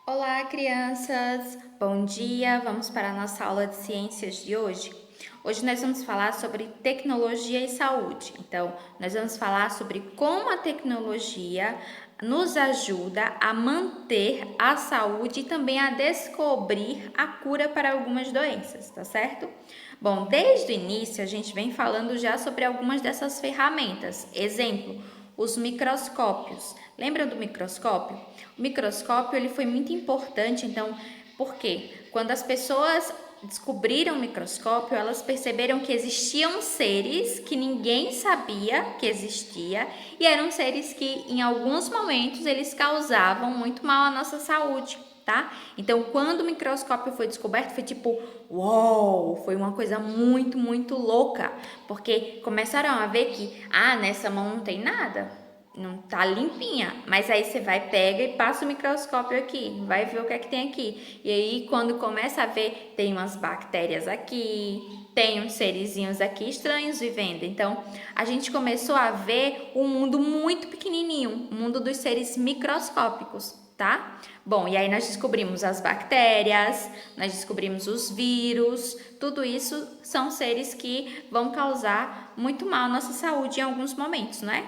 Olá, crianças! Bom dia! Vamos para a nossa aula de ciências de hoje. Hoje nós vamos falar sobre tecnologia e saúde. Então, nós vamos falar sobre como a tecnologia nos ajuda a manter a saúde e também a descobrir a cura para algumas doenças, tá certo? Bom, desde o início a gente vem falando já sobre algumas dessas ferramentas. Exemplo, os microscópios. Lembram do microscópio? O microscópio ele foi muito importante, então, por quê? Quando as pessoas descobriram o microscópio, elas perceberam que existiam seres que ninguém sabia que existia e eram seres que em alguns momentos eles causavam muito mal à nossa saúde. Tá? Então, quando o microscópio foi descoberto, foi tipo, uou, foi uma coisa muito, muito louca, porque começaram a ver que, nessa mão não tem nada, não tá limpinha, mas aí você vai, pega e passa o microscópio aqui, vai ver o que é que tem aqui. E aí, quando começa a ver, tem umas bactérias aqui, tem uns serizinhos aqui estranhos vivendo. Então, a gente começou a ver um mundo muito pequenininho, o mundo dos seres microscópicos, tá? Bom, e aí nós descobrimos as bactérias, nós descobrimos os vírus, tudo isso são seres que vão causar muito mal à nossa saúde em alguns momentos, não é?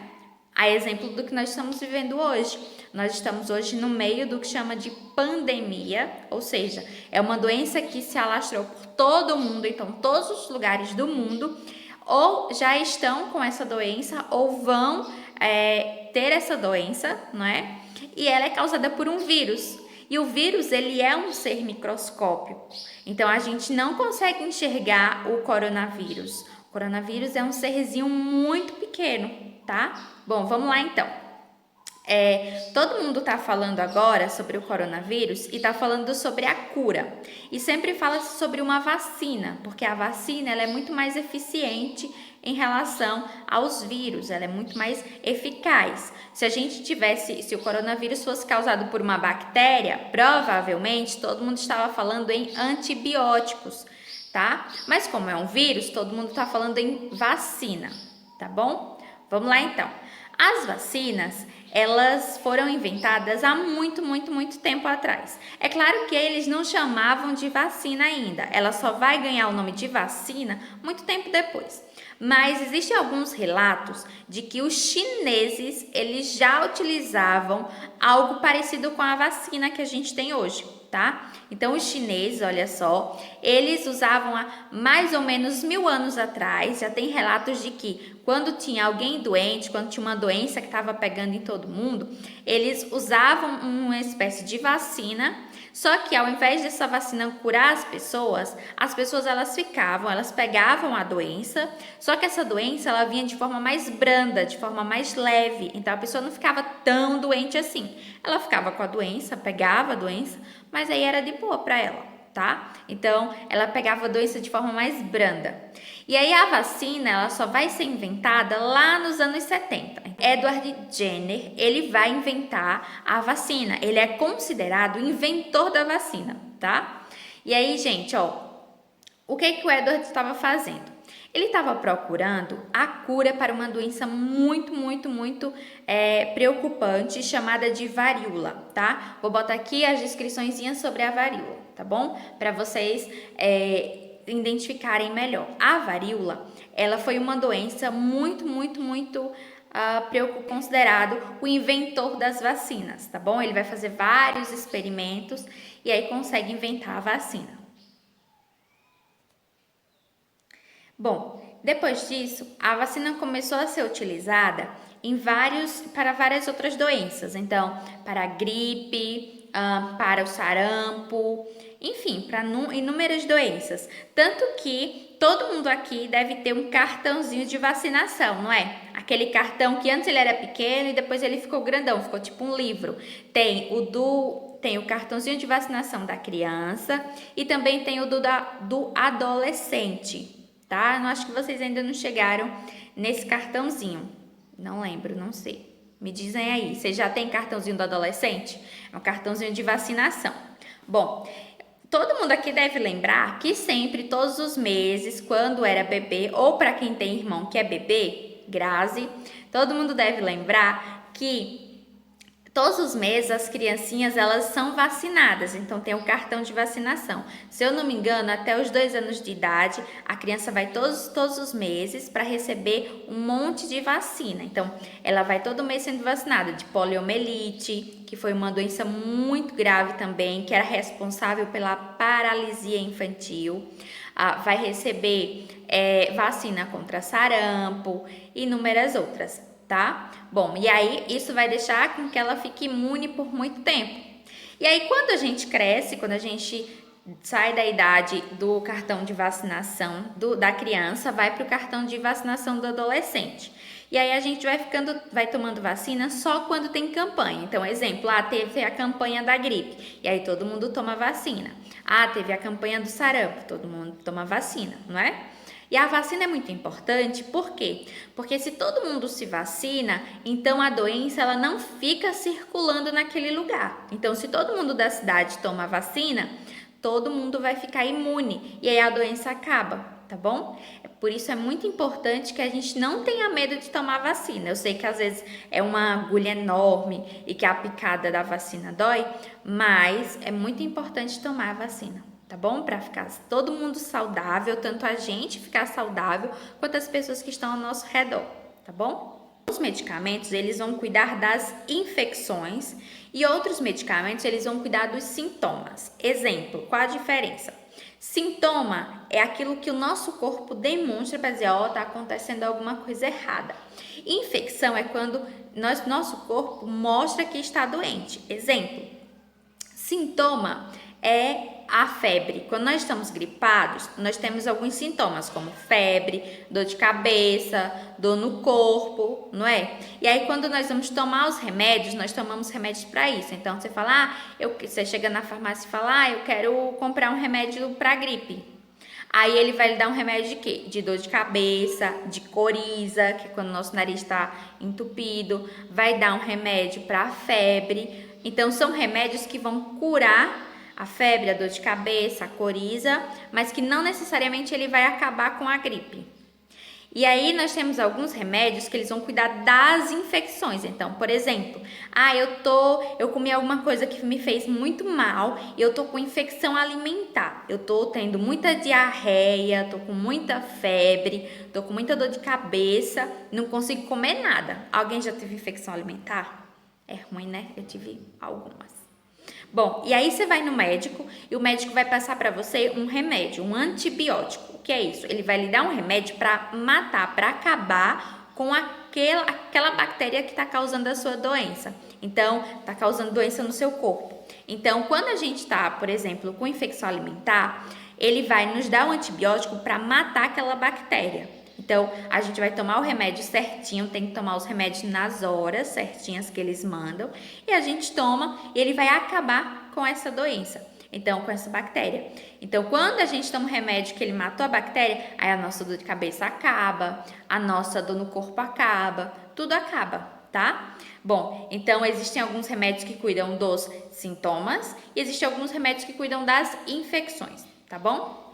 A exemplo do que nós estamos vivendo hoje. Nós estamos hoje no meio do que chama de pandemia, ou seja, é uma doença que se alastrou por todo o mundo, então todos os lugares do mundo ou já estão com essa doença ou vão ter essa doença, não é? E ela é causada por um vírus. E o vírus, ele é um ser microscópico. Então, a gente não consegue enxergar o coronavírus. O coronavírus é um serzinho muito pequeno, tá? Bom, vamos lá então. Todo mundo está falando agora sobre o coronavírus e está falando sobre a cura. E sempre fala sobre uma vacina, porque a vacina ela é muito mais eficiente em relação aos vírus, ela é muito mais eficaz. Se o coronavírus fosse causado por uma bactéria, provavelmente todo mundo estava falando em antibióticos, tá? Mas como é um vírus, todo mundo está falando em vacina, tá bom? Vamos lá então. As vacinas, elas foram inventadas há muito, muito, muito tempo atrás. É claro que eles não chamavam de vacina ainda. Ela só vai ganhar o nome de vacina muito tempo depois. Mas existem alguns relatos de que os chineses, eles já utilizavam algo parecido com a vacina que a gente tem hoje, tá? Então, os chineses, olha só, eles usavam há mais ou menos 1000 anos atrás, já tem relatos de que quando tinha alguém doente, quando tinha uma doença que estava pegando em todo mundo, eles usavam uma espécie de vacina, só que ao invés dessa vacina curar as pessoas elas pegavam a doença, só que essa doença ela vinha de forma mais branda, de forma mais leve, então a pessoa não ficava tão doente assim. Ela ficava com a doença, pegava a doença, mas aí era de boa para ela, tá? Então, ela pegava a doença de forma mais branda. E aí a vacina, ela só vai ser inventada lá nos anos 70. Edward Jenner, ele vai inventar a vacina. Ele é considerado o inventor da vacina, tá? E aí, gente, o que o Edward estava fazendo? Ele estava procurando a cura para uma doença muito, muito, muito preocupante chamada de varíola, tá? Vou botar aqui as descriçõezinhas sobre a varíola, tá bom? Para vocês identificarem melhor. A varíola, ela foi uma doença muito, muito, muito considerado o inventor das vacinas, tá bom? Ele vai fazer vários experimentos e aí consegue inventar a vacina. Bom, depois disso, a vacina começou a ser utilizada para várias outras doenças. Então, para a gripe, para o sarampo, enfim, para inúmeras doenças. Tanto que todo mundo aqui deve ter um cartãozinho de vacinação, não é? Aquele cartão que antes ele era pequeno e depois ele ficou grandão, ficou tipo um livro. Tem o cartãozinho de vacinação da criança e também tem o do adolescente, tá? Eu acho que vocês ainda não chegaram nesse cartãozinho. Não lembro, não sei. Me dizem aí, vocês já têm cartãozinho do adolescente? É um cartãozinho de vacinação. Bom, todo mundo aqui deve lembrar que sempre, todos os meses, quando era bebê, ou para quem tem irmão que é bebê, Grazi, todo mundo deve lembrar que Todos os meses as criancinhas elas são vacinadas, então tem o cartão de vacinação. Se eu não me engano, até os 2 anos de idade, a criança vai todos os meses para receber um monte de vacina. Então, ela vai todo mês sendo vacinada de poliomielite, que foi uma doença muito grave também, que era responsável pela paralisia infantil. Vai receber vacina contra sarampo e inúmeras outras. Tá? Bom, e aí isso vai deixar com que ela fique imune por muito tempo. E aí quando a gente cresce, quando a gente sai da idade do cartão de vacinação da criança, vai para o cartão de vacinação do adolescente. E aí a gente vai tomando vacina só quando tem campanha. Então, exemplo, teve a campanha da gripe, e aí todo mundo toma vacina. Teve a campanha do sarampo, todo mundo toma vacina, não é? E a vacina é muito importante, por quê? Porque se todo mundo se vacina, então a doença ela não fica circulando naquele lugar. Então, se todo mundo da cidade toma a vacina, todo mundo vai ficar imune e aí a doença acaba, tá bom? Por isso é muito importante que a gente não tenha medo de tomar vacina. Eu sei que às vezes é uma agulha enorme e que a picada da vacina dói, mas é muito importante tomar a vacina. Tá bom? Para ficar todo mundo saudável, tanto a gente ficar saudável, quanto as pessoas que estão ao nosso redor, tá bom? Os medicamentos, eles vão cuidar das infecções e outros medicamentos, eles vão cuidar dos sintomas. Exemplo, qual a diferença? Sintoma é aquilo que o nosso corpo demonstra para dizer, tá acontecendo alguma coisa errada. Infecção é quando nosso corpo mostra que está doente. Exemplo, sintoma é a febre. Quando nós estamos gripados, nós temos alguns sintomas, como febre, dor de cabeça, dor no corpo, não é? E aí, quando nós vamos tomar os remédios, nós tomamos remédios para isso. Então, você fala, você chega na farmácia e fala, eu quero comprar um remédio para gripe. Aí, ele vai lhe dar um remédio de quê? De dor de cabeça, de coriza, que é quando o nosso nariz está entupido. Vai dar um remédio para febre. Então, são remédios que vão curar a febre, a dor de cabeça, a coriza, mas que não necessariamente ele vai acabar com a gripe. E aí nós temos alguns remédios que eles vão cuidar das infecções. Então, por exemplo, eu comi alguma coisa que me fez muito mal e eu tô com infecção alimentar. Eu tô tendo muita diarreia, tô com muita febre, tô com muita dor de cabeça, não consigo comer nada. Alguém já teve infecção alimentar? É ruim, né? Eu tive algumas. Bom, e aí você vai no médico e o médico vai passar para você um remédio, um antibiótico. O que é isso? Ele vai lhe dar um remédio para matar, para acabar com aquela bactéria que está causando a sua doença. Então, está causando doença no seu corpo. Então, quando a gente está, por exemplo, com infecção alimentar, ele vai nos dar um antibiótico para matar aquela bactéria. Então, a gente vai tomar o remédio certinho, tem que tomar os remédios nas horas certinhas que eles mandam, e a gente toma e ele vai acabar com essa doença, então com essa bactéria. Então, quando a gente toma um remédio que ele matou a bactéria, aí a nossa dor de cabeça acaba, a nossa dor no corpo acaba, tudo acaba, tá? Bom, então existem alguns remédios que cuidam dos sintomas e existem alguns remédios que cuidam das infecções, tá bom?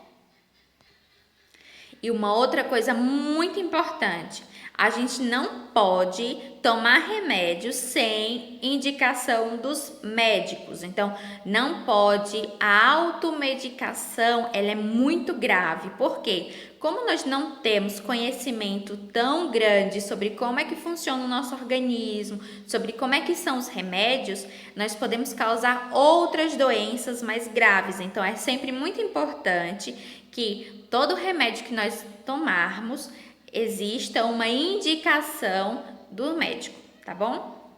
E uma outra coisa muito importante, a gente não pode tomar remédio sem indicação dos médicos. Então, não pode, a automedicação, ela é muito grave. Por quê? Como nós não temos conhecimento tão grande sobre como é que funciona o nosso organismo, sobre como é que são os remédios, nós podemos causar outras doenças mais graves. Então, é sempre muito importante que todo remédio que nós tomarmos exista uma indicação do médico, tá bom?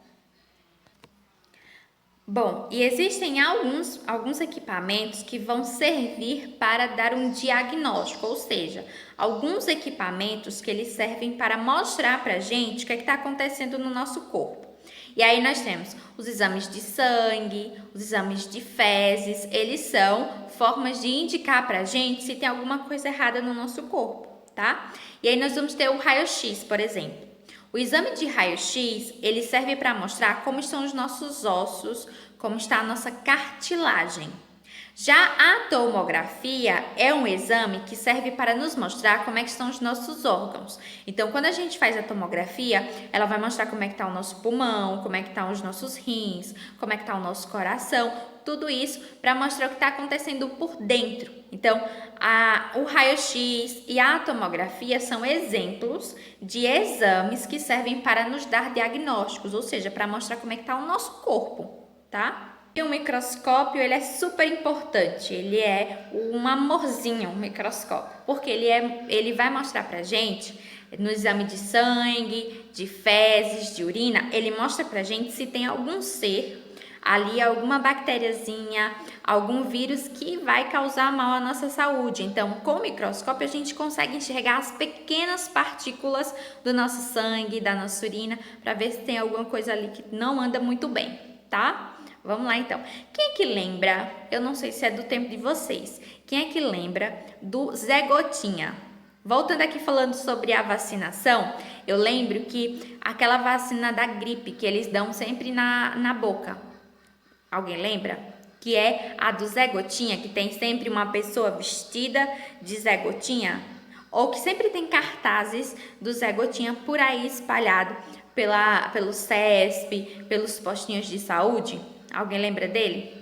Bom, e existem alguns equipamentos que vão servir para dar um diagnóstico, ou seja, alguns equipamentos que eles servem para mostrar para a gente o que está acontecendo no nosso corpo. E aí nós temos os exames de sangue, os exames de fezes, eles são formas de indicar para a gente se tem alguma coisa errada no nosso corpo, tá? E aí nós vamos ter o raio-x, por exemplo. O exame de raio-x, ele serve para mostrar como estão os nossos ossos, como está a nossa cartilagem. Já a tomografia é um exame que serve para nos mostrar como é que estão os nossos órgãos. Então, quando a gente faz a tomografia, ela vai mostrar como é que está o nosso pulmão, como é que estão os nossos rins, como é que está o nosso coração, tudo isso para mostrar o que está acontecendo por dentro. Então, o raio-x e a tomografia são exemplos de exames que servem para nos dar diagnósticos, ou seja, para mostrar como é que está o nosso corpo, tá? E o microscópio, ele é super importante, ele é um amorzinho, um microscópio, porque ele vai mostrar pra gente, no exame de sangue, de fezes, de urina, ele mostra pra gente se tem algum ser ali, alguma bactériazinha, algum vírus que vai causar mal à nossa saúde. Então, com o microscópio, a gente consegue enxergar as pequenas partículas do nosso sangue, da nossa urina, para ver se tem alguma coisa ali que não anda muito bem, tá? Vamos lá então. Quem é que lembra? Eu não sei se é do tempo de vocês. Quem é que lembra do Zé Gotinha? Voltando aqui falando sobre a vacinação, eu lembro que aquela vacina da gripe que eles dão sempre na boca. Alguém lembra? Que é a do Zé Gotinha, que tem sempre uma pessoa vestida de Zé Gotinha? Ou que sempre tem cartazes do Zé Gotinha por aí espalhado pelo CESP, pelos postinhos de saúde? Alguém lembra dele?